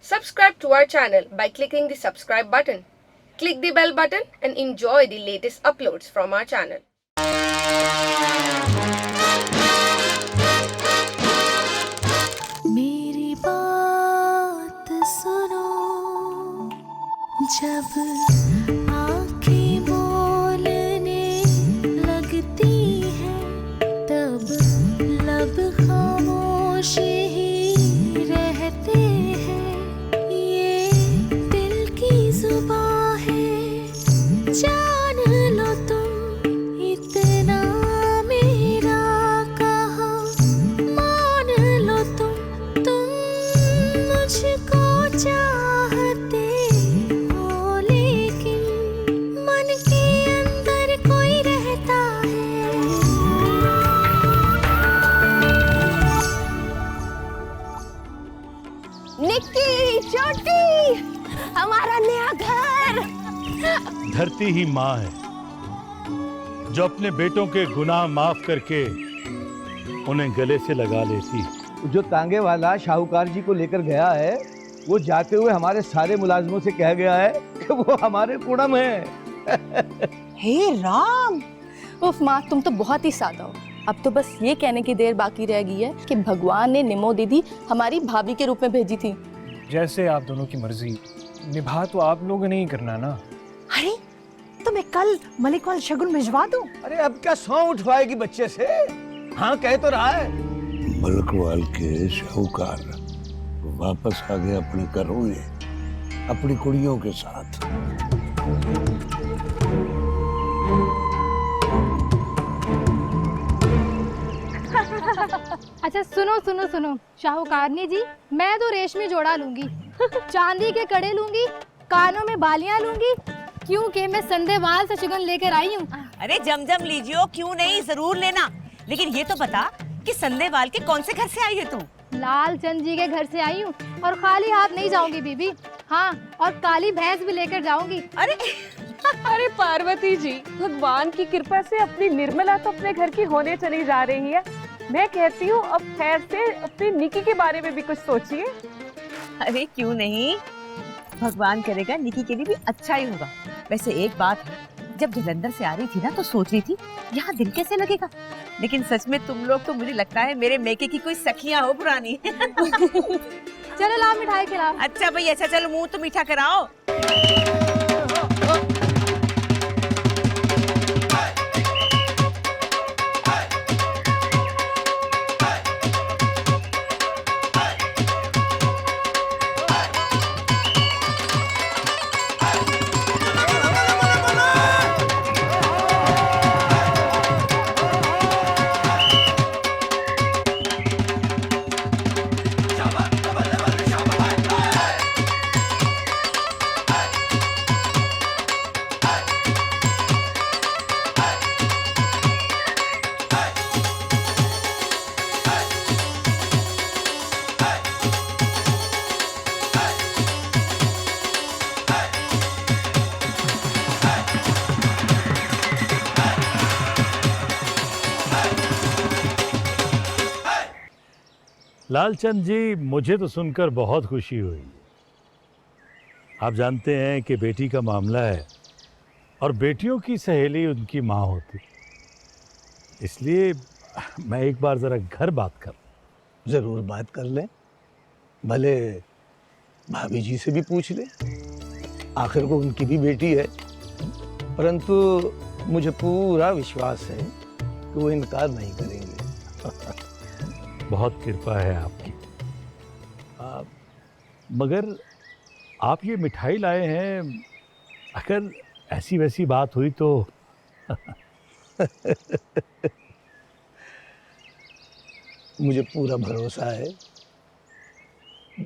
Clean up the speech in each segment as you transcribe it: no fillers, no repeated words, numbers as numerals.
Subscribe to our channel by clicking the subscribe button. Click the bell button and enjoy the latest uploads from our channel. मेरी बात सुनो, जब आँखें बोलने लगती हैं, तब लब खामोश ही रहते हैं। ये दिल की जुबान है, जान लो तुम इतना मेरा कहा, मान लो तुम मुझको चाहते हो, लेकिन मन के अंदर कोई रहता है। निक्की, छोटी, हमारा नया घर। धरती ही माँ है जो अपने बेटों के गुनाह माफ करके उन्हें गले से लगा लेती। जो तांगे वाला शाहूकार जी को लेकर गया है, वो जाते हुए हमारे सारे मुलाजिमों से कह गया है कि वो हमारे कुड़म हैं। हे राम! उफ माँ, तुम तो बहुत ही सादा हो। अब तो बस ये कहने की देर बाकी रह गई है कि भगवान ने निमो दीदी हमारी भाभी के रूप में भेजी थी। जैसे आप दोनों की मर्जी, निभा तो आप लोगों ने ही करना ना। अरे तो मैं कल मलिक वाल शगुन भिजवा दूं? अरे अब क्या सौ उठवाएगी बच्चे से? हाँ कह तो रहा है। मलकवाल के शाहूकार वापस आ गए अपने घरों में अपनी कुड़ियों के साथ। अच्छा सुनो सुनो सुनो शाहूकारनी जी, मैं तो रेशमी जोड़ा लूंगी, चांदी के कड़े लूंगी, कानों में बालियां लूंगी, क्योंकि मैं संदेवाल से शगुन लेकर आई हूँ। अरे जमजम लीजियो, क्यों नहीं, जरूर लेना। लेकिन ये तो बता कि संदेवाल के कौन से घर से आई है तू? लाल चंद जी के घर से आई हूँ और खाली हाथ नहीं जाऊंगी बीबी। हाँ, और काली भैंस भी लेकर जाऊंगी। अरे अरे पार्वती जी, भगवान की कृपा से अपनी निर्मला तो अपने घर की होने चली जा रही है। मैं कहती हूँ अब खैर से अपनी निकी के बारे में भी कुछ सोचिए। अरे क्यों नहीं, भगवान करेगा निकी के लिए भी अच्छा ही होगा। वैसे एक बात है, जब जलंधर से आ रही थी ना तो सोच रही थी यहाँ दिल कैसे लगेगा, लेकिन सच में तुम लोग तो मुझे लगता है मेरे मेके की कोई सखियां हो पुरानी। चलो लाओ मिठाई खिलाओ। अच्छा भाई, अच्छा चलो मुंह तो मीठा कराओ। लालचंद जी, मुझे तो सुनकर बहुत खुशी हुई। आप जानते हैं कि बेटी का मामला है और बेटियों की सहेली उनकी माँ होती, इसलिए मैं एक बार जरा घर बात कर। जरूर बात कर लें, भले भाभी जी से भी पूछ लें, आखिर को उनकी भी बेटी है। परंतु मुझे पूरा विश्वास है कि वो इनकार नहीं करेंगे। बहुत कृपा है आपकी। मगर आप ये मिठाई लाए हैं, अगर ऐसी वैसी बात हुई तो? मुझे पूरा भरोसा है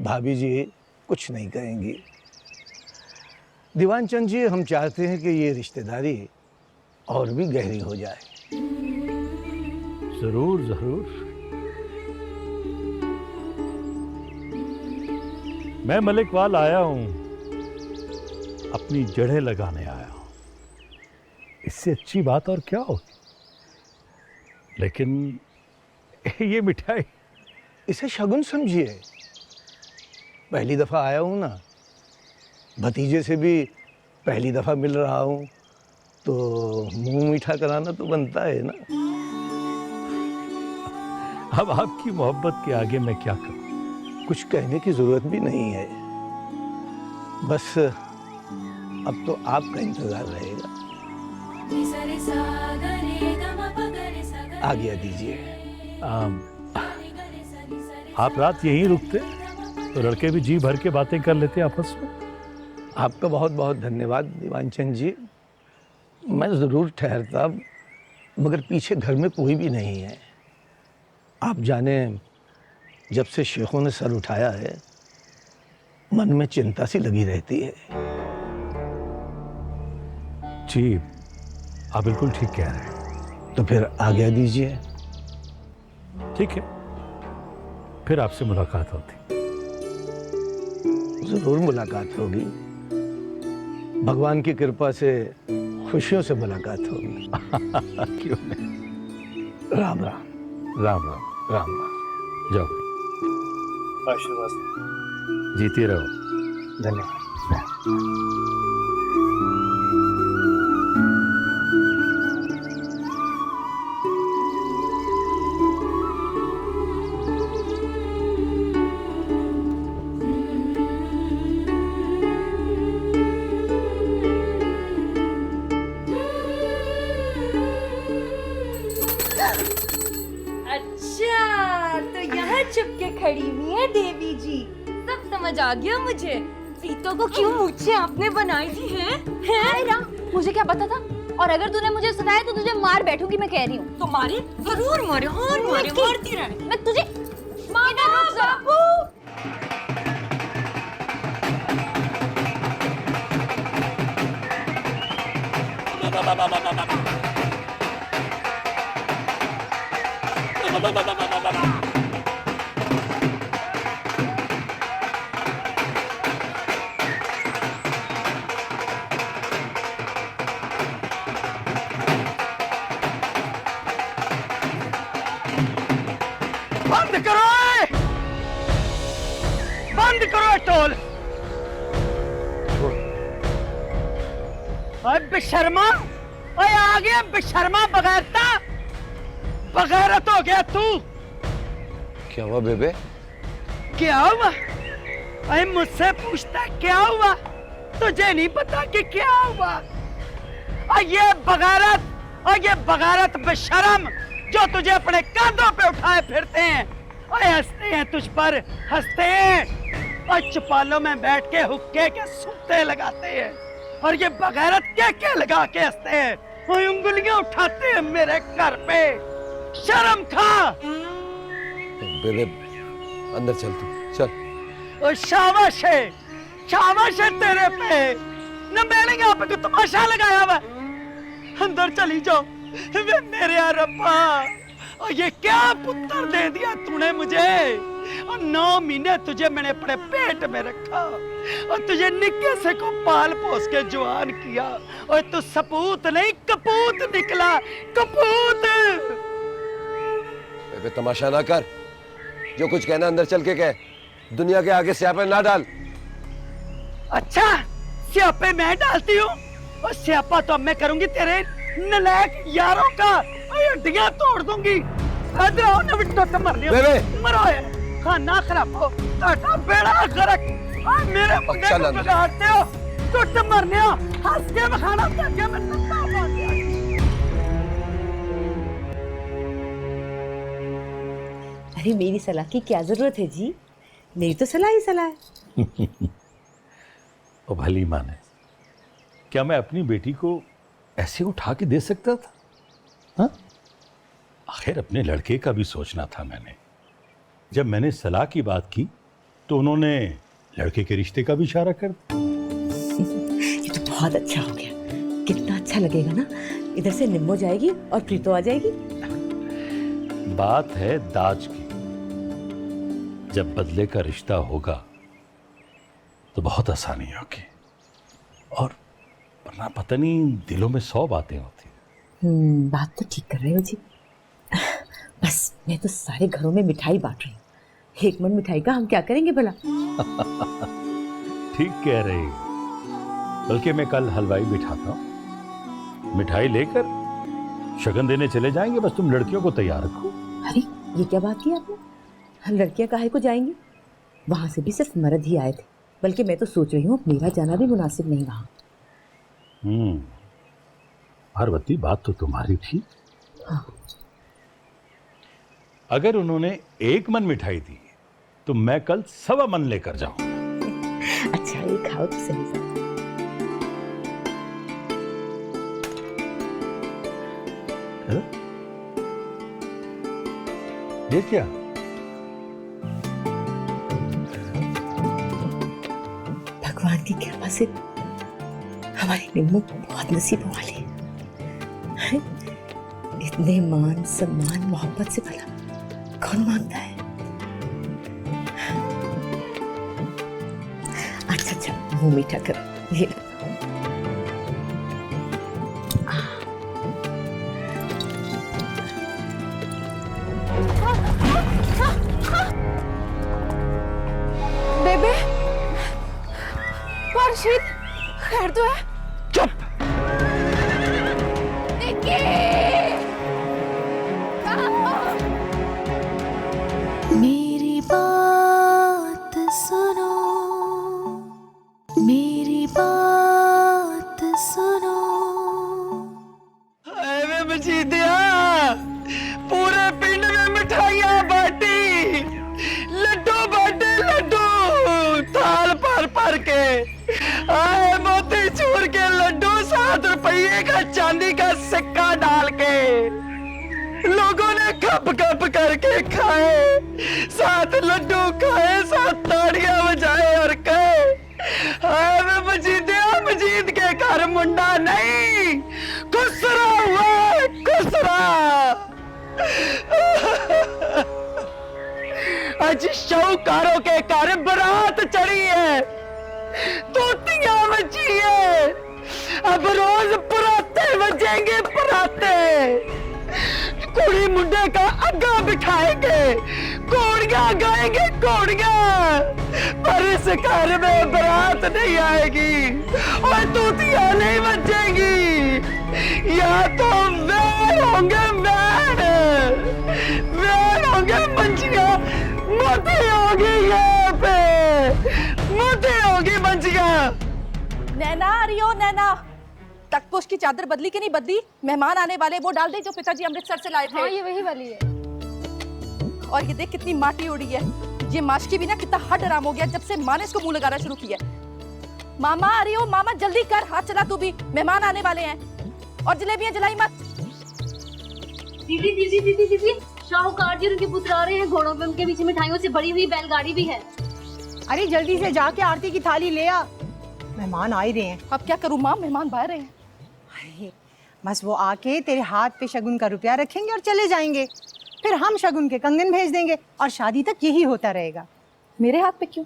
भाभी जी कुछ नहीं कहेंगी। दीवान चंद जी, हम चाहते हैं कि ये रिश्तेदारी और भी गहरी हो जाए। जरूर जरूर। मैं मलिकवाल आया हूं, अपनी जड़ें लगाने आया हूं। इससे अच्छी बात और क्या होगी। लेकिन ये मिठाई, इसे शगुन समझिए। पहली दफ़ा आया हूँ ना, भतीजे से भी पहली दफ़ा मिल रहा हूँ, तो मुंह मीठा कराना तो बनता है ना। अब आपकी मोहब्बत के आगे मैं क्या करूं? कुछ कहने की ज़रूरत भी नहीं है, बस अब तो आपका इंतज़ार रहेगा। आज्ञा दीजिए। आप रात यहीं रुकते तो लड़के भी जी भर के बातें कर लेते आपस में। आपका बहुत बहुत धन्यवाद दीवान चंद जी। मैं ज़रूर ठहरता, मगर पीछे घर में कोई भी नहीं है। आप जाने, जब से शेखों ने सर उठाया है, मन में चिंता सी लगी रहती है। जी, आप बिल्कुल ठीक कह रहे हैं। तो फिर आज्ञा दीजिए। ठीक है, फिर आपसे मुलाकात होती। ज़रूर मुलाकात होगी, भगवान की कृपा से खुशियों से मुलाकात होगी। क्यों नहीं। राम राम। राम राम। राम राम। जाओ, आशीर्वाद। जीते रहो। धन्यवाद। अच्छा, तो यहाँ छुप के खड़ी हुई है देवी जी। सब समझ आ गया मुझे। सीतों को क्यों मुझसे आपने बनाई थी हैं? मुझे क्या पता था? और अगर तूने मुझे सुनाया तो तुझे मार बैठूंगी, मैं कह रही हूँ। तो मारे, जरूर मारे, मारती रहे। मैं तुझे मारना बाबू। बंद करो, बंद करो टोल। बेशर्मा, ओए आ गया बेशर्मा, बगैरता, बगैरत हो गया तू। क्या हुआ बेबे? क्या हुआ? अरे मुझसे पूछता है क्या हुआ? तुझे नहीं पता कि क्या हुआ? और ये बगैरत बेशरम जो तुझे अपने कंधों पे उठाए फिरते हैं, और हंसते हैं तुझ पर, हंसते हैं और चुपालों में बैठ के हुक्के के सुत्ते लगाते हैं, और ये बगैरत क्या लगा के हंसते हैं और उंगलियां उठाते हैं मेरे घर पे। शर्म खा। बेबे अंदर चल, तू चल। और शाबाश है तेरे पे। न मैंने यहाँ पे तो तमाशा लगाया हुआ। अंदर चली जाओ। वे मेरे रब्बा, और ये क्या पुत्र दे दिया तूने मुझे, और 9 महीने तुझे मैंने अपने पेट में रखा और तुझे निक्के से को पाल पोस के जवान किया, और तू सपूत नहीं कपूत निकला, कपूत। बेबे तमाशा ना कर, जो कुछ कहना अंदर चल के कह, दुनिया के आगे स्यापे ना डाल। अच्छा, स्यापे मैं डालती हूँ, और स्यापा तो अब मैं करूंगी तेरे नलायक यारों का, हड्डियां तोड़ दूंगी। इधर आओ ना बिट्टो, तो मरो है, खाना खराब हो, टाटा बेड़ा गरक, और मेरे मुंडे को बिगाड़ते हो, तो मरने हो, हंस के खाना करके मैं नंगा मार दिया। अरे मेरी सलाह की क्या जरूरत है जी, मेरी तो सलाह ही सलाह है। ओ भली माने, क्या मैं अपनी बेटी को ऐसे उठा के दे सकता था? हाँ? आखिर अपने लड़के का भी सोचना था मैंने। जब मैंने सलाह की बात की तो उन्होंने लड़के के रिश्ते का भी इशारा कर दिया। ये तो बहुत अच्छा हो गया। कितना अच्छा लगेगा ना, इधर से निम्मो जाएगी और प्रीतो आ जाएगी। बात है दाज की। जब बदले का रिश्ता होगा तो बहुत आसानी होगी, और वरना पता नहीं दिलों में 100 बातें होती हैं। बात तो ठीक कर रहे हो जी। बस मैं तो सारे घरों में मिठाई बांट रही हूँ। एक मन मिठाई का हम क्या करेंगे भला। ठीक कह रही है। बल्कि मैं कल हलवाई बिठाता हूँ, मिठाई लेकर शगन देने चले जाएंगे। बस तुम लड़कियों को तैयार रखो। अरे ये क्या बात की आपने? हम लड़कियां काहे को जाएंगी? वहां से भी सिर्फ मर्द ही आए थे। बल्कि मैं तो सोच रही हूँ मेरा जाना भी मुनासिब नहीं रहा। पार्वती, बात तो तुम्हारी थी। हाँ। अगर उन्होंने 1 मन मिठाई दी तो मैं कल 1.25 मन लेकर जाऊंगा। अच्छा ये खाओ तो सही से। ये क्या? भगवान की कृपा से हमारी निम्मो बहुत नसीबों वाली है। इतने मान सम्मान मोहब्बत से भला कौन मांगता है? अच्छा मुंह मीठा करो। ये बेबे, वारशीद, खैर तो है? चुप। मेरी बात सुनो, मेरी बात सुनो। अरे मजीदिया, पूरे पिंड में मिठाइयाँ बांटी, लड्डू बांटे, लड्डू थाल भर के। आए मोती चूर के लड्डू, 7 रुपये का चांदी का सिक्का डाल के लोगों ने खप खप करके खाए। 7 लड्डू खाए, 7 ताड़ियां बजाए और कहे आए मजीदिया, मजीद के घर मुंडा नहीं, खुसरा हुआ खुसरा। आज शाहूकारों के घर बारात चढ़ी है, तोतियां बजी है। अब रोज पराते बजेंगे, पराते। कुड़ी मुंडे का अग्गा बिठाएंगे, घोड़ियां गाएंगे, घोड़ियां। पर इस घर में बारात नहीं आएगी और तोतियां नहीं बजेंगी। या तो वैन होंगे, वैन होंगे मंजिया, मोती होगी यहाँ पे, मोती होगी मंजिया। नैना आ रही हो? नैना, तकपोश की चादर बदली कि नहीं बदली? मेहमान आने वाले, वो डाल दे जो पिताजी अमृतसर से लाए थे। हाँ, ये वही वाली है। और ये देख कितनी माटी उड़ी है। ये माशकी भी ना कितना हट आराम हो गया जब से माँ ने इसको मुंह लगाना शुरू किया। मामा आ रही हो? मामा जल्दी कर, हाथ चला तू भी, मेहमान आने वाले हैं। और जलेबियां जलाई मत। दीदी दीदी दीदी दीदी, शाहूकार जी उनके पुत्र आ रहे हैं घोड़ों पे, उनके पीछे मिठाइयों से भरी हुई बैलगाड़ी भी है। अरे जल्दी से जाके आरती की थाली ले आ, मेहमान आ ही रहे हैं। अब क्या करूं माँ, मेहमान बाहर रहे हैं। अरे बस वो आके तेरे हाथ पे शगुन का रुपया रखेंगे और चले जाएंगे। फिर हम शगुन के कंगन भेज देंगे और शादी तक यही होता रहेगा। मेरे हाथ पे क्यों?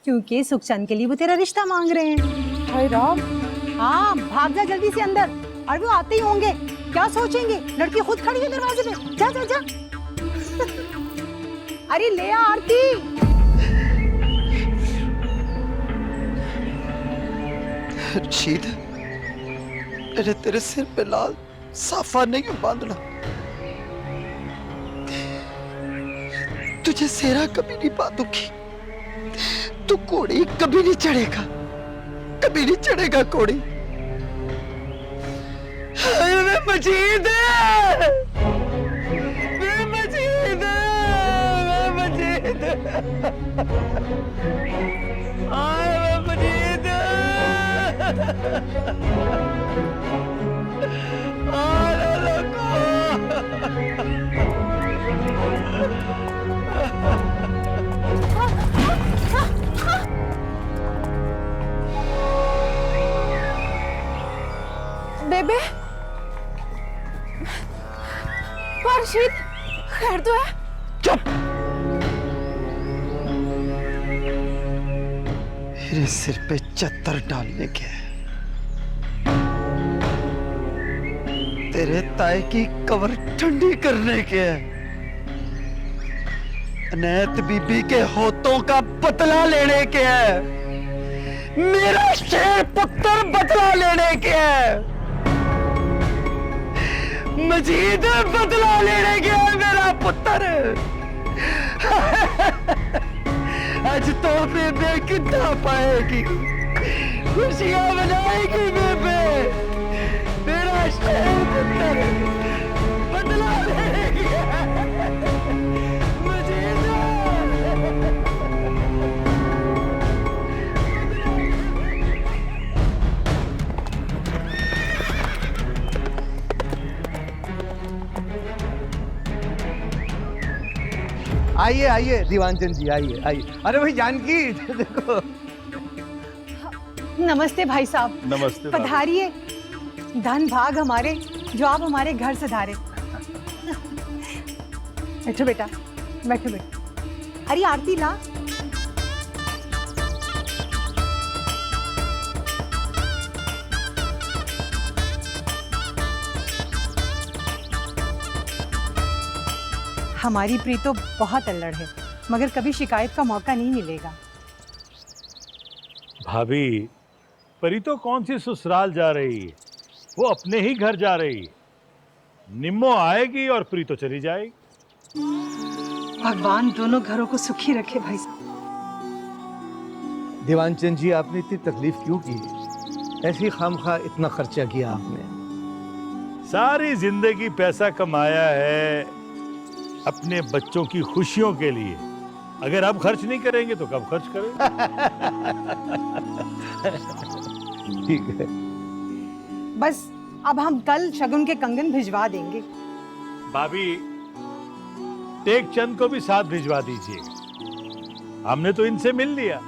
क्योंकि सुखचंद के लिए वो तेरा रिश्ता मांग रहे हैं। हाय राम। हाँ, भाग जा जल्दी से अंदर, और वो आते ही होंगे। क्या सोचेंगे, लड़की खुद खड़ी है दरवाजे पे। जा जा जा। अरे ले आ आरती। रशीद, अरे तेरे सिर पे लाल साफा नहीं बांधना। तुझे सेहरा कभी नहीं बांधूंगी। तू घोड़ी कभी नहीं चढ़ेगा, कभी नहीं चढ़ेगा घोड़ी। मैं मजीद, मैं मजीद, मैं मजीद, मैं मजीद। बेबे, वारशीद, खैर तो है? चुप। मेरे सिर पे चत्तर डालने के, तेरे ताए की कवर ठंडी करने के। अनैत बीबी के होठों का बदला लेने के है। मेरा शेर पुत्र बदला लेने के है। मजीद बदला लेने के है मेरा पुत्र। आज तो बेबे कितना पाएगी, खुशियां मनाएगी बेबे। मेरा शेर पुत्र बदला लेगी। आइए आइए दीवान चंद जी, आइए आइए। अरे भाई जानकी देखो। नमस्ते भाई साहब। नमस्ते। पधारिए। धन भाग हमारे जो आप हमारे घर से धारे। बैठो बेटा, बैठो बेटा। अरे आरती ला। हमारी प्रीतो बहुत अल्लड़ है, मगर कभी शिकायत का मौका नहीं मिलेगा। भाभी, प्रीतो कौन सी ससुराल जा रही है? वो अपने ही घर जा रही है। निम्मो आएगी और प्रीतो चली जाएगी। भगवान दोनों घरों को सुखी रखे भाई साहब। दीवान चंद जी, आपने इतनी तकलीफ क्यों की? ऐसी खामखा इतना खर्चा किया आपने। सारी जिंदगी पैसा कमाया है अपने बच्चों की खुशियों के लिए। अगर अब खर्च नहीं करेंगे तो कब खर्च करेंगे? ठीक है। बस अब हम कल शगुन के कंगन भिजवा देंगे। भाभी, टेक चंद को भी साथ भिजवा दीजिए। हमने तो इनसे मिल लिया।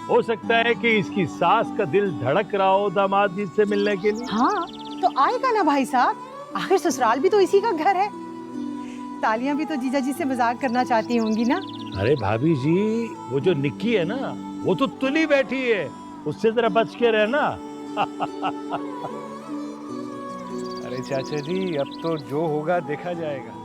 हो सकता है कि इसकी सास का दिल धड़क रहा हो दामाद जी से मिलने के लिए। हाँ, तो आएगा ना भाई साहब। आखिर ससुराल भी तो इसी का घर है। तालियां भी तो जीजा जी से मजाक करना चाहती होंगी ना। अरे भाभी जी, वो जो निक्की है ना, वो तो तुली बैठी है, उससे जरा बच के रहना। अरे चाचा जी, अब तो जो होगा देखा जाएगा।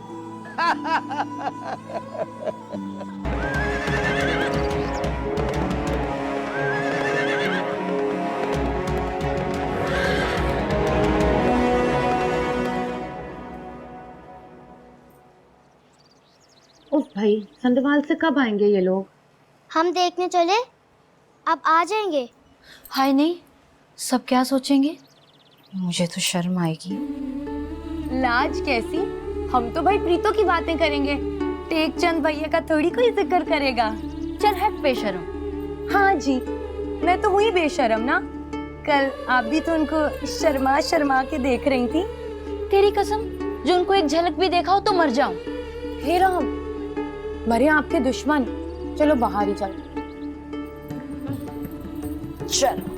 उफ भाई, संधवाल से कब आएंगे ये लोग? हम देखने चले, अब आ जाएंगे। हाय नहीं, सब क्या सोचेंगे? मुझे तो शर्म आएगी। लाज कैसी? हम तो भाई प्रीतो की बातें करेंगे। टेकचंद भैया का थोड़ी कोई जिक्र करेगा। चल हट बेशरम। हाँ जी, मैं तो हुई बेशरम ना। कल आप भी तो उनको शर्मा शर्मा के देख रही थी। तेरी कसम, जो उनको एक झलक भी देखा हो तो मर जाऊं। हे राम, मरे आपके दुश्मन। चलो बाहर ही चलो। चलो।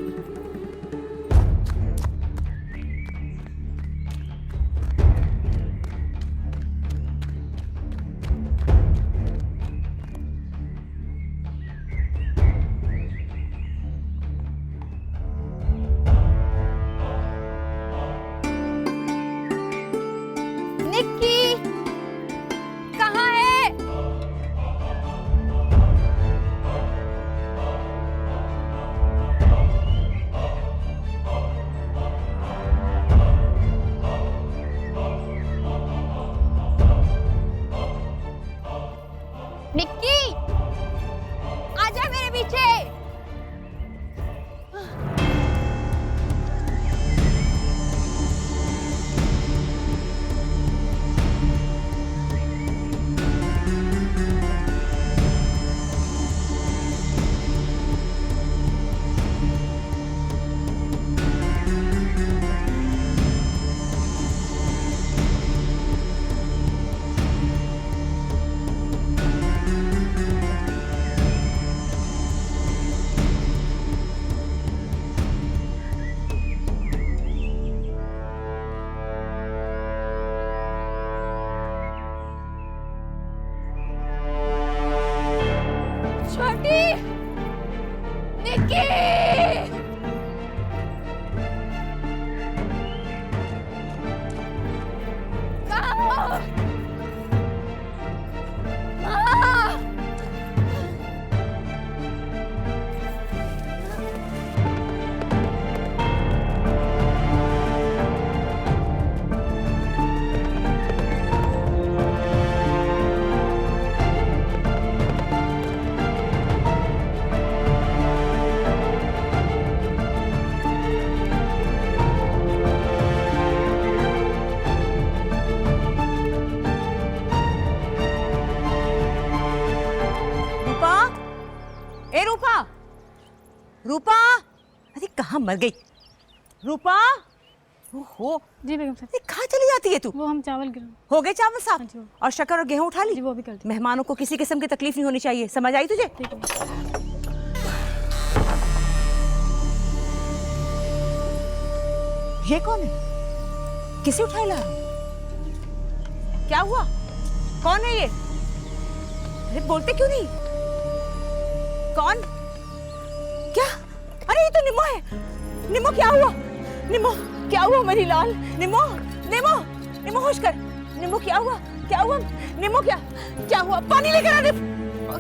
निक्की, कहाँ है? निक्की, आजा मेरे पीछे। छोटी, निक्की, कहाँ हो? माँ! रूपा, अरे कहाँ मर गई रूपा? ओहो जी बेगम साहब। कहाँ चली जाती है तू? वो हम चावल गिरा। हो गए चावल साफ? और शक्कर और गेहूं उठा ली? जी वो भी कर दी। मेहमानों को किसी किस्म की तकलीफ नहीं होनी चाहिए, समझ आई तुझे? ठीक है। ये कौन है? किसे उठाए ला रहे? क्या हुआ? कौन है ये? अरे बोलते क्यों नहीं? कौन? क्या? अरे ये तो निमो है। निमो क्या हुआ? निमो क्या हुआ मेरी लाल? निमो निमो निमो होश कर। निमो क्या हुआ? क्या हुआ? निमो क्या हुआ? पानी लेकर आ रे।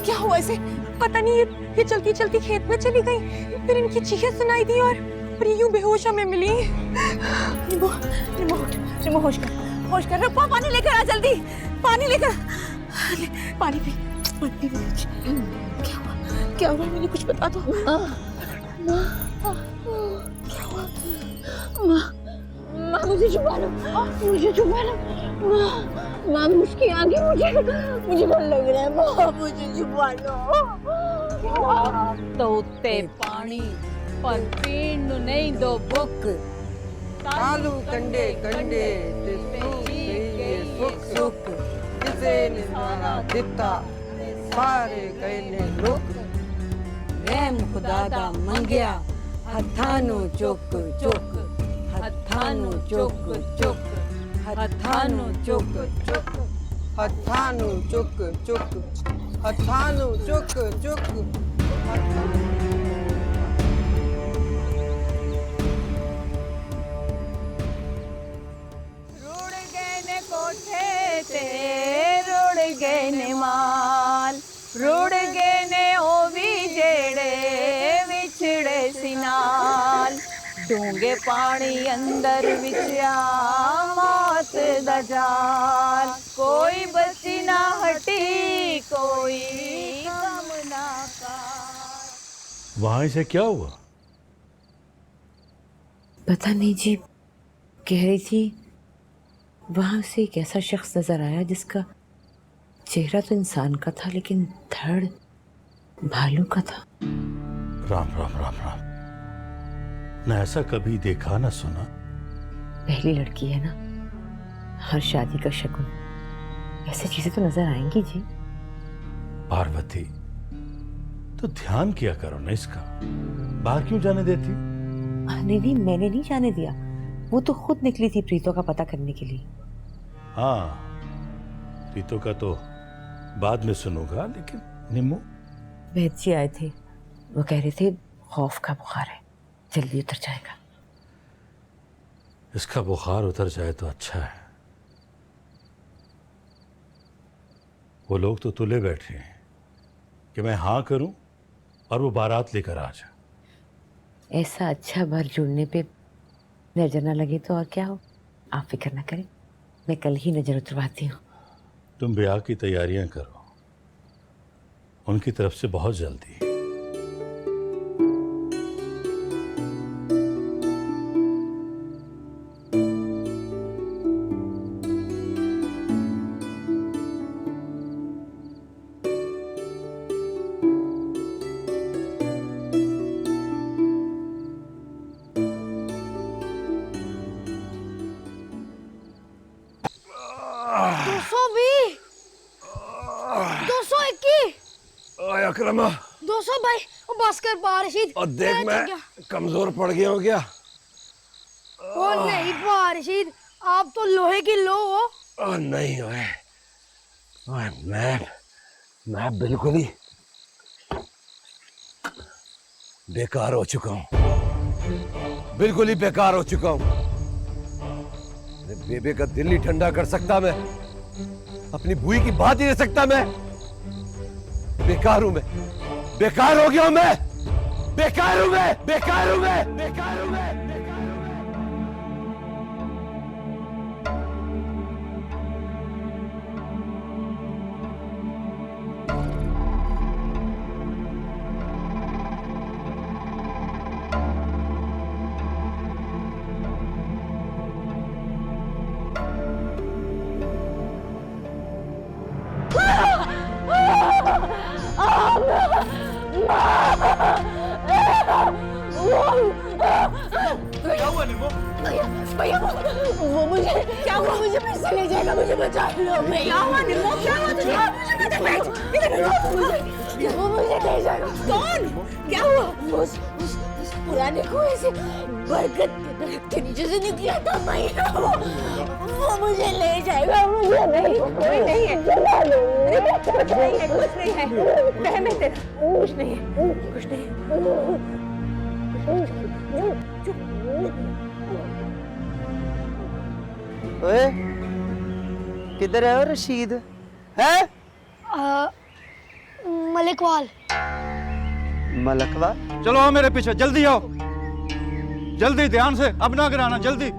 क्या हुआ इसे? पता नहीं, ये चलती चलती खेत में चली गई, फिर इनकी चीखें सुनाई दी और फिर यूं बेहोश हमें मिली। निमो निमो निमो होश कर रूपा, पानी लेकर आ जल्दी, पानी लेकर पानी पी। क्या हुआ मुझे कुछ बता दो। क्या हुआ? माँ मुझे छुपा लो, मुझे छुपा लो। माँ मुझकी आगे मुझे डर लग रहा है। माँ मुझे छुपा लो। तो उत्ते पानी पर पीण नहीं दो बुक, तालू कंडे कंडे सुख सुख किसे ने मारा दिता सारे गए ने लुक। रहम खुदा दा मंगिया हथानू चुक चुक, हथानू चुक चुक, हथानू चुक चुक, हथानू चुक चुक, हथानू चुक चुक। रुड़ गए ने कोठे ते रुड़ गए ने माल, रुड़ गए ने ओवी जेड़े विछड़े सिनाल, डूंगे पानी अंदर विचया मौत दा जाल, कोई बची ना हटी कोई गम ना काल। वहां से क्या हुआ? पता नहीं जी, कह रही थी वहां से एक ऐसा शख्स नजर आया जिसका चेहरा तो इंसान का था लेकिन धड़ भालू का था। राम राम राम राम, न ऐसा कभी देखा न सुना। पहली लड़की है ना, हर शादी का शगुन, ऐसी चीजें तो नजर आएंगी जी। पार्वती तो ध्यान किया करो ना इसका, बाहर क्यों जाने देती? नहीं मैंने नहीं जाने दिया, वो तो खुद निकली थी प्रीतो का पता करने के लिए। हाँ, प्रीतो का तो बाद में सुनूंगा, लेकिन निम्मू? वैद्य जी आए थे, वो कह रहे थे खौफ का बुखार है, जल्दी उतर जाएगा। इसका बुखार उतर जाए तो अच्छा है। वो लोग तो तुले बैठे हैं कि मैं हाँ करूं और वो बारात लेकर आ जाए। ऐसा अच्छा बर जुड़ने पे नजर न लगे तो और क्या हो, आप फिक्र न करें, मैं कल ही नजर उतरवाती हूँ। तुम ब्याह की तैयारियां करो, उनकी तरफ से बहुत जल्दी। अकरमा 200 भाई, वो बस कर बारिशीद। और देख मैं कमजोर पड़ गया हूँ क्या? ओ नहीं बारिशीद, आप तो लोहे की लो हो। नहीं ओए, मैं बिल्कुल ही बेकार हो चुका हूँ, बिल्कुल ही बेकार हो चुका हूँ। बेबे का दिल नहीं ठंडा कर सकता मैं, अपनी बुई की बात ही नहीं सकता मैं। बेकार हूं मैं, बेकार हो गया हूं मैं, बेकार हूं मैं, बेकार हूं मैं, बेकार हूं मैं। भैया वो मुझे क्या हुआ, मुझे फिर से ले जाएगा, मुझे बचा लो भैया। क्या हुआ निम्मो, क्या हुआ तुझे? वो मुझे ले जाएगा। कौन? क्या हुआ? उस पुराने कुएं से बरगद के नीचे से निकला था भैया, वो मुझे ले जाएगा। मुझे नहीं, कोई नहीं है, कुछ नहीं है, कुछ नहीं है, रहम है तेरा, कुछ नहीं है, कुछ नहीं है। ओए किधर है वो रशीद है? मलिकवाल। मलकवा, चलो आओ मेरे पीछे, जल्दी आओ, जल्दी, ध्यान से, अब ना गिराना, जल्दी।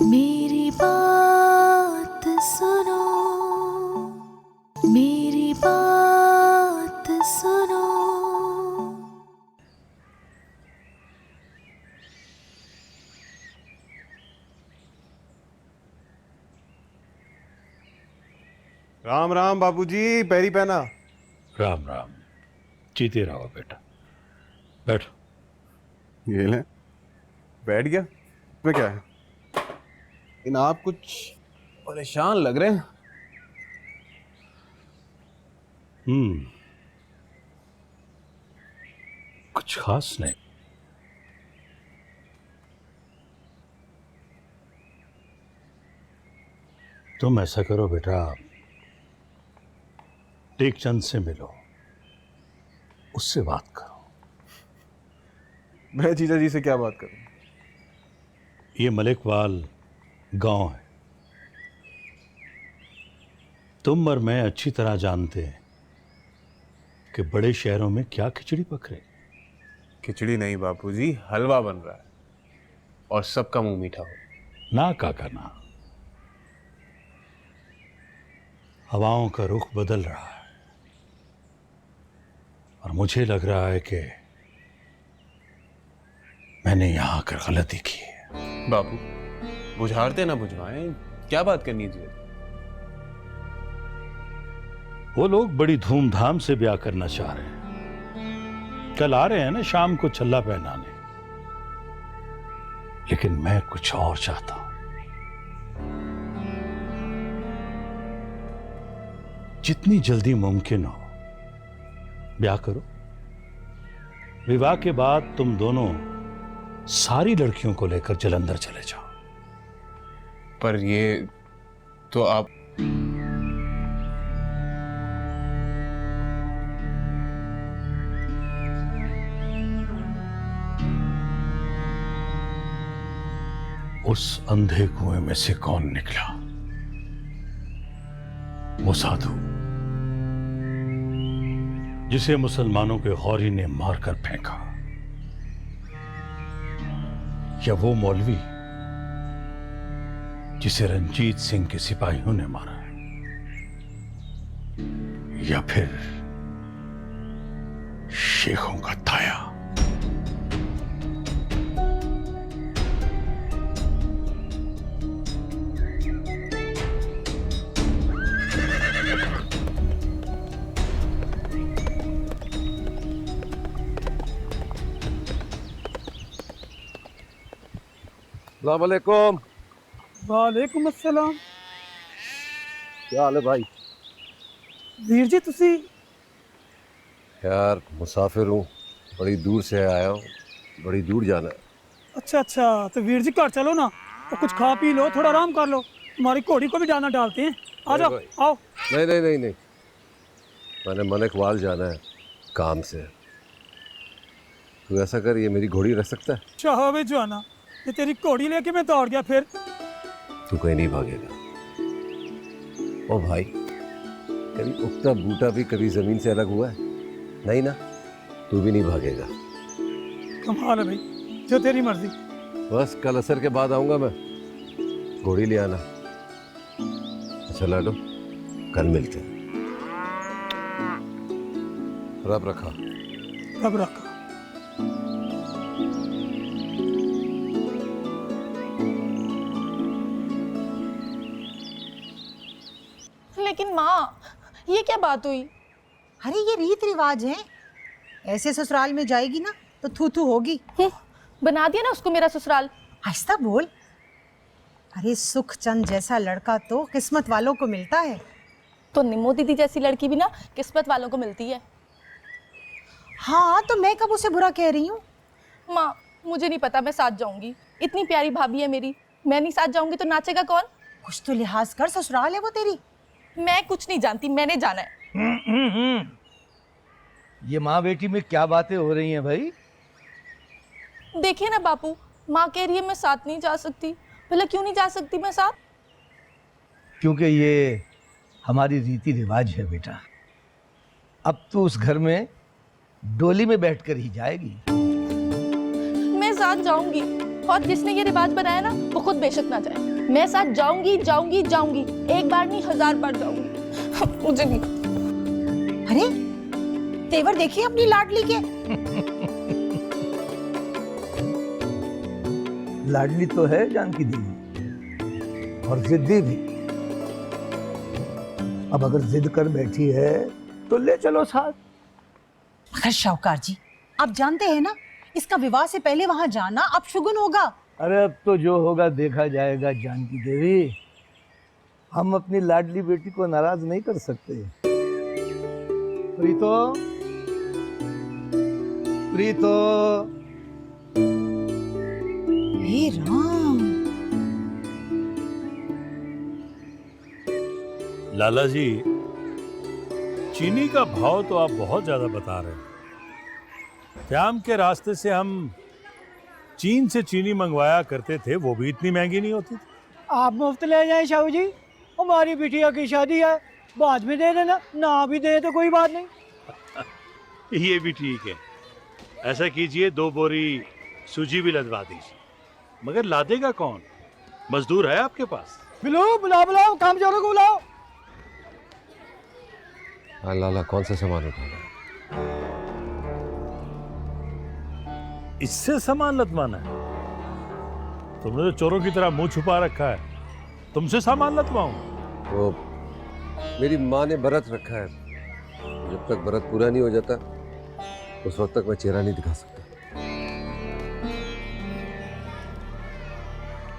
मेरी बात सुनो, मेरी बात सुनो। राम राम बाबूजी, पैरी पहना। राम राम, जीते रहो बेटा, बैठो। ये ले, बैठ गया। इसमें क्या है? लेकिन आप कुछ परेशान लग रहे हैं। कुछ खास नहीं। तुम ऐसा करो बेटा, टेकचंद से मिलो, उससे बात करो। मैं जीजा जी से क्या बात करूं? ये मलिकवाल गांव है। तुम और मैं अच्छी तरह जानते हैं कि बड़े शहरों में क्या खिचड़ी पक रही। खिचड़ी नहीं बापूजी, हलवा बन रहा है और सबका मुंह मीठा हो। ना काका ना, हवाओं का रुख बदल रहा है और मुझे लग रहा है कि मैंने यहां आकर गलती की है। बापू, बुझारते ना बुझवाएं, क्या बात करनी है? वो लोग बड़ी धूमधाम से ब्याह करना चाह रहे हैं। कल आ रहे हैं ना शाम को छल्ला पहनाने, लेकिन मैं कुछ और चाहता हूं। जितनी जल्दी मुमकिन हो ब्याह करो। विवाह के बाद तुम दोनों सारी लड़कियों को लेकर जलंधर चले जाओ। पर ये तो आप उस अंधे कुएं में से कौन निकला? वो साधु जिसे मुसलमानों के गौरी ने मारकर फेंका, या वो मौलवी जिसे रंजीत सिंह के सिपाहियों ने मारा, या फिर शेखों का ताया? अस्सलामुअलैकुम। वालेकुम अस्सलाम। क्या हाल है भाई? वीर जी तुसी? यार मुसाफिर हूँ, बड़ी दूर से आया हूँ, बड़ी दूर जाना है। अच्छा अच्छा, तो वीर जी घर चलो ना, तो कुछ खा पी लो, थोड़ा आराम कर लो, तुम्हारी घोड़ी को भी दाना डालते हैं। आ जाओ, आओ। नहीं नहीं नहीं नहीं, मैंने मलिकवाल जाना है काम से। तू ऐसा कर, ये मेरी घोड़ी रख सकता है? चाहो वे जाना, ये तेरी घोड़ी लेके मैं दौड़ गया फिर। तू कहीं नहीं भागेगा। ओ भाई, कभी उगता बूटा भी कभी जमीन से अलग हुआ है? नहीं ना, तू भी नहीं भागेगा। कमाल है भाई, जो तेरी मर्जी। बस कल असर के बाद आऊंगा मैं, घोड़ी ले आना। अच्छा लाडो, कल मिलते हैं। रब रखा। रब रखा। लेकिन माँ, ये क्या बात हुई? अरे ये रीत रिवाज है, ऐसे ससुराल में जाएगी ना तो थू थू होगी। बना दिया ना उसको मेरा ससुराल। आहिस्ता बोल। अरे सुख चंद जैसा लड़का तो किस्मत वालों को मिलता है। तो निमो दीदी जैसी लड़की भी ना किस्मत वालों को मिलती है। हाँ, तो मैं कब उसे बुरा कह रही हूँ? माँ, मुझे नहीं पता, मैं साथ जाऊंगी। इतनी प्यारी भाभी है मेरी, मैं नहीं साथ जाऊंगी तो नाचेगा कौन? कुछ तो लिहाज कर, ससुराल है वो तेरी। मैं कुछ नहीं जानती, मैंने जाना है। ये माँ बेटी में क्या बातें हो रही हैं भाई? देखिए ना बापू, माँ कह रही है मैं साथ नहीं जा सकती। भला क्यों नहीं जा सकती मैं साथ? क्योंकि ये हमारी रीति रिवाज है बेटा। अब तू उस घर में डोली में बैठकर ही जाएगी। मैं साथ जाऊंगी, और जिसने ये रिवाज बनाया ना वो खुद बेशक ना जाए। मैं साथ जाऊंगी जाऊंगी जाऊंगी, एक बार नहीं 1000 बार जाऊंगी। मुझे नहीं। अरे तेवर देखिए अपनी लाडली के। लाडली तो है जानकी देवी, और जिद्दी भी। अब अगर जिद कर बैठी है तो ले चलो साथ। मगर शाहूकार जी, आप जानते हैं ना, इसका विवाह से पहले वहां जाना अब शुगुन होगा। अरे अब तो जो होगा देखा जाएगा जानकी देवी। हम अपनी लाडली बेटी को नाराज नहीं कर सकते। प्रीतो, प्रीतो। हे राम। लाला जी, चीनी का भाव तो आप बहुत ज्यादा बता रहे हैं। श्याम के रास्ते से हम चीन से चीनी मंगवाया करते थे, वो भी इतनी महंगी नहीं होती थी। आप मुफ्त ले जाएं शाहू जी, हमारी बिटिया की शादी है, बाद में दे देना, ना भी दे तो कोई बात नहीं। ये भी ठीक है। ऐसा कीजिए, 2 बोरी सूजी भी लदवा दीजिए। मगर लादेगा कौन? मजदूर है आपके पास? बुलाओ, कामचोरों को बुलाओ। हाँ लाला, कौन सा सामान उठाना है? इससे सामान लदवाना है? तुमने तो चोरों की तरह मुंह छुपा रखा है, तुमसे सामान लदवाऊं? वो मेरी माँ ने व्रत रखा है, जब तक व्रत पूरा नहीं हो जाता उस वक्त तक मैं चेहरा नहीं दिखा सकता।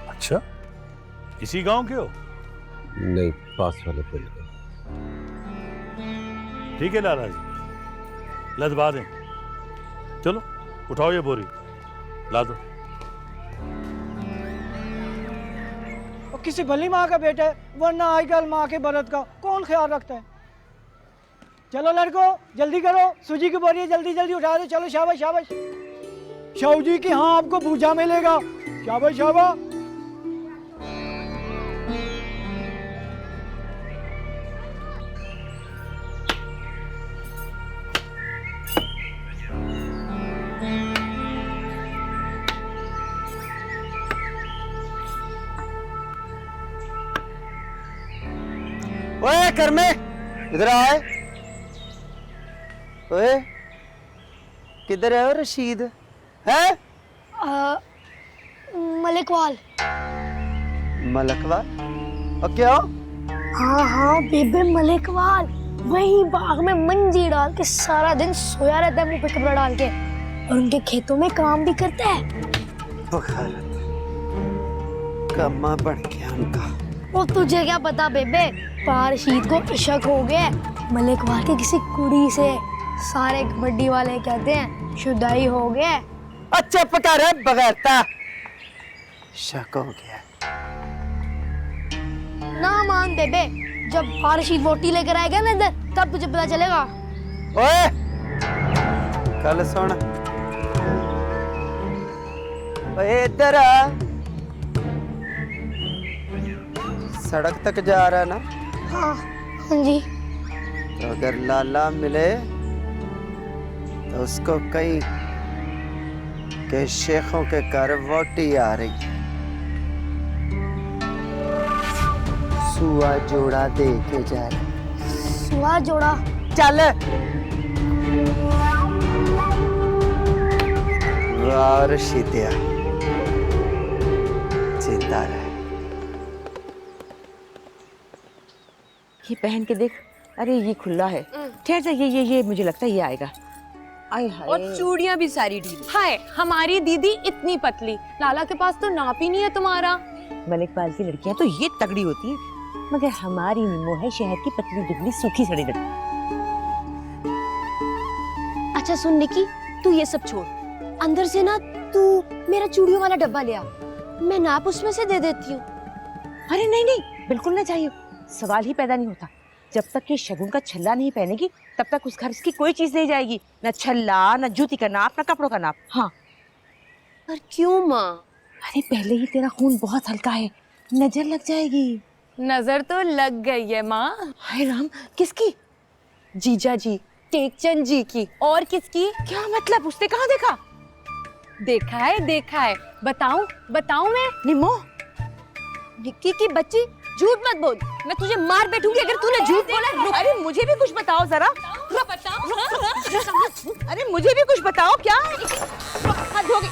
अच्छा, इसी गांव के हो? नहीं, पास वाले पिंड के। ठीक है लाला जी, लदवा दें। चलो उठाओ ये बोरी, ला दो। और किसी भली माँ का बेटा है, वरना आजकल माँ के व्रत का कौन ख्याल रखता है। चलो लड़को, जल्दी करो, सूजी की बोरी जल्दी जल्दी उठा दो। चलो, शाबाश शाबाश। शाहू जी की हाँ आपको भूजा मिलेगा। शाबाश शाबाश। ओए घर में इधर आए। ओए किधर है रशीद? है मलिकवाल। मलकवाल? और क्या? हाँ बेबे मलिकवाल, वही बाग में मंजी डाल के सारा दिन सोया रहता है मुंह पे कपड़ा डाल के, और उनके खेतों में काम भी करता है। बखारत कम्मा बढ़ गया उनका। वो तुझे क्या पता बेबे, पारशीद को इशक हो गया मलिकवाल के किसी कुड़ी से। सारे कबड्डी वाले कहते हैं शुदाई हो गया। अच्छा पकार है बगैरता, शक हो गया। ना मान बेबे, जब पारशीद वोटी लेकर आएगा ना इधर, तब तुझे पता चलेगा। ओए कल सुन, ओए इधर आ। सड़क तक जा रहा है ना? हाँ जी। तो अगर लाला मिले तो उसको कहीं के शेखों के घर वोटी आ रही है, सुआ जोड़ा दे के जा रहा। सुआ जोड़ा? चल। वाह रशीदिया, जिंदा रहे। ये पहन के देख, अरे ये खुला है। ठहर जा, ये मुझे लगता है ये आएगा। आय हाय। और चूड़ियां भी सारी ढीली। हाय, हमारी दीदी इतनी पतली, लाला के पास तो नाप ही नहीं है तुम्हारा। मलिक पाल की लड़कियां तो ये तगड़ी होती है, मगर हमारी निमो है शहर की पतली दुबली सूखी सड़ी लड़की। अच्छा सुन निकी, तू ये सब छोड़, अंदर से ना तू मेरा चूड़ियों वाला डब्बा ले आ, मैं नाप उसमें से दे देती हूँ। अरे नहीं नहीं, बिल्कुल ना चाहिए, सवाल ही पैदा नहीं होता। जब तक कि शगुन का छल्ला नहीं पहनेगी तब तक उस घर की कोई चीज नहीं जाएगी, न छल्ला, न जूती का नाप, न कपड़ों का नाप। हाँ। पर क्यों माँ? अरे पहले ही तेरा खून बहुत हल्का है, नजर लग जाएगी। नजर तो लग गई है माँ। हाय राम, किसकी? जीजा जी, टेकचंद जी की। और किसकी? क्या मतलब? उसने कहाँ देखा? देखा है। बताऊं मैं? निमो, निक्की की बच्ची, झूठ मत बोल, मैं तुझे मार बैठूंगी अगर तूने झूठ बोला। अरे मुझे भी कुछ बताओ जरा। अरे मुझे भी कुछ बताओ, क्या हाथ धोगे?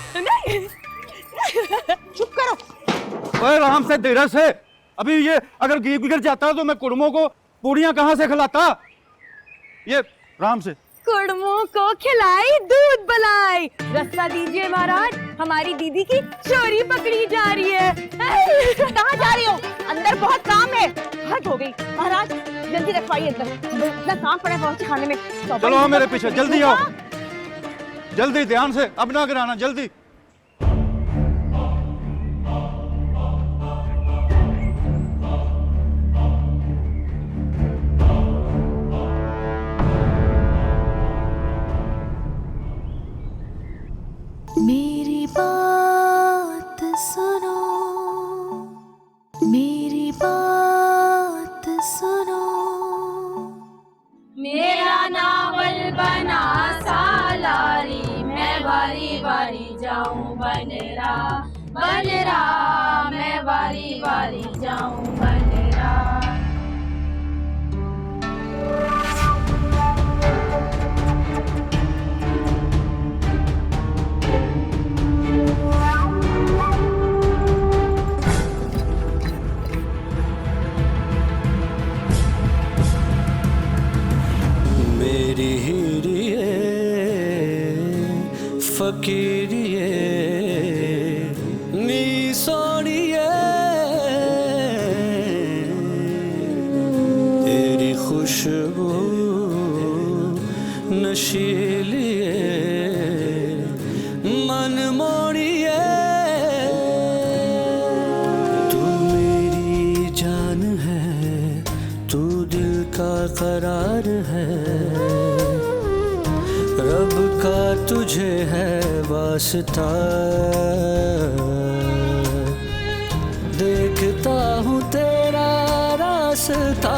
चुप करो। ओए आराम से, धीरज से। अभी ये अगर घी बिगड़ जाता तो मैं कुड़मों को पूड़ियां कहाँ से खिलाता? ये आराम से। कुड़मों को खिलाई दूध बलाई। रास्ता दीजिए महाराज, हमारी दीदी की चोरी पकड़ी जा रही है। कहाँ जा रही हो? अंदर बहुत काम है। हद हो गई महाराज, जल्दी रखवाइए अंदर, इतना काम पड़ा है पहुंचे खाने में। चलो आओ मेरे पीछे, जल्दी आओ, जल्दी, ध्यान से, अब ना गिराना, जल्दी। मेरी बात सुनो, मेरी बात सुनो। मेरा नावल बना सालारी, मैं बारी बारी जाऊं बनरा, मैं बारी बारी जाऊं बनरा। मेरी हीरिए फकीरिए नी सोनिए, तेरी खुशबू नशीलिए मन मोड़िए। तू मेरी जान है, तू दिल का करार है, रब का तुझे है वास्ता। देखता हूँ तेरा रास्ता,